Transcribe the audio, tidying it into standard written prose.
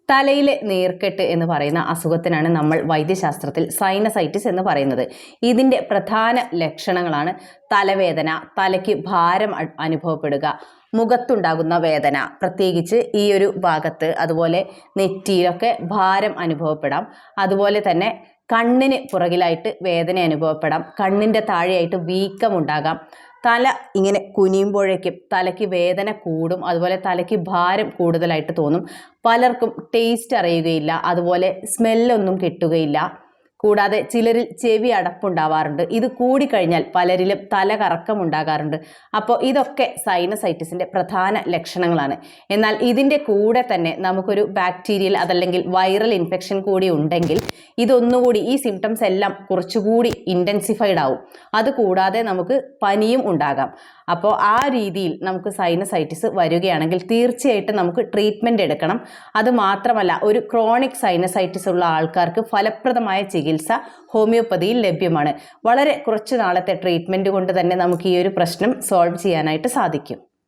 തലയിലെ നീർക്കെട്ട് എന്ന് പറയുന്ന അസുഖത്തിനാണ് നമ്മൾ വൈദ്യശാസ്ത്രത്തിൽ സൈനസൈറ്റിസ് എന്ന് പറയുന്നത്. ഇതിൻ്റെ പ്രധാന ലക്ഷണങ്ങളാണ് തലവേദന, തലയ്ക്ക് ഭാരം അനുഭവപ്പെടുക, മുഖത്തുണ്ടാകുന്ന വേദന, പ്രത്യേകിച്ച് ഈ ഒരു ഭാഗത്ത്, അതുപോലെ നെറ്റിയിലൊക്കെ ഭാരം അനുഭവപ്പെടാം. അതുപോലെ തന്നെ കണ്ണിന് പുറകിലായിട്ട് വേദന അനുഭവപ്പെടാം, കണ്ണിൻ്റെ താഴെയായിട്ട് വീക്കമുണ്ടാകാം, തല ഇങ്ങനെ കുനിയുമ്പോഴേക്കും തലയ്ക്ക് വേദന കൂടും, അതുപോലെ തലയ്ക്ക് ഭാരം കൂടുതലായിട്ട് തോന്നും. പലർക്കും ടേസ്റ്റ് അറിയുകയില്ല, അതുപോലെ സ്മെല്ലൊന്നും കിട്ടുകയില്ല. കൂടാതെ ചിലരിൽ ചെവി അടപ്പുണ്ടാവാറുണ്ട്. ഇത് കൂടിക്കഴിഞ്ഞാൽ പലരിലും തല കറക്കമുണ്ടാകാറുണ്ട്. അപ്പോൾ ഇതൊക്കെ സൈനസൈറ്റിസിൻ്റെ പ്രധാന ലക്ഷണങ്ങളാണ്. എന്നാൽ ഇതിൻ്റെ കൂടെ തന്നെ നമുക്കൊരു ബാക്ടീരിയൽ അതല്ലെങ്കിൽ വൈറൽ ഇൻഫെക്ഷൻ കൂടി ഉണ്ടെങ്കിൽ ഇതൊന്നുകൂടി, ഈ സിംറ്റംസ് എല്ലാം കുറച്ചുകൂടി ഇൻറ്റൻസിഫൈഡ് ആവും. അതുകൂടാതെ നമുക്ക് പനിയും ഉണ്ടാകാം. അപ്പോൾ ആ രീതിയിൽ നമുക്ക് സൈനസൈറ്റിസ് വരികയാണെങ്കിൽ തീർച്ചയായിട്ടും നമുക്ക് ട്രീറ്റ്മെൻറ്റ് എടുക്കണം. അതുമാത്രമല്ല, ഒരു ക്രോണിക് സൈനസൈറ്റിസ് ഉള്ള ആൾക്കാർക്ക് ഫലപ്രദമായ ചികിത്സ ഹോമിയോപ്പതിയിൽ ലഭ്യമാണ്. വളരെ കുറച്ച് നാളത്തെ ട്രീറ്റ്മെൻറ്റ് കൊണ്ട് തന്നെ നമുക്ക് ഈ ഒരു പ്രശ്നം സോൾവ് ചെയ്യാനായിട്ട് സാധിക്കും.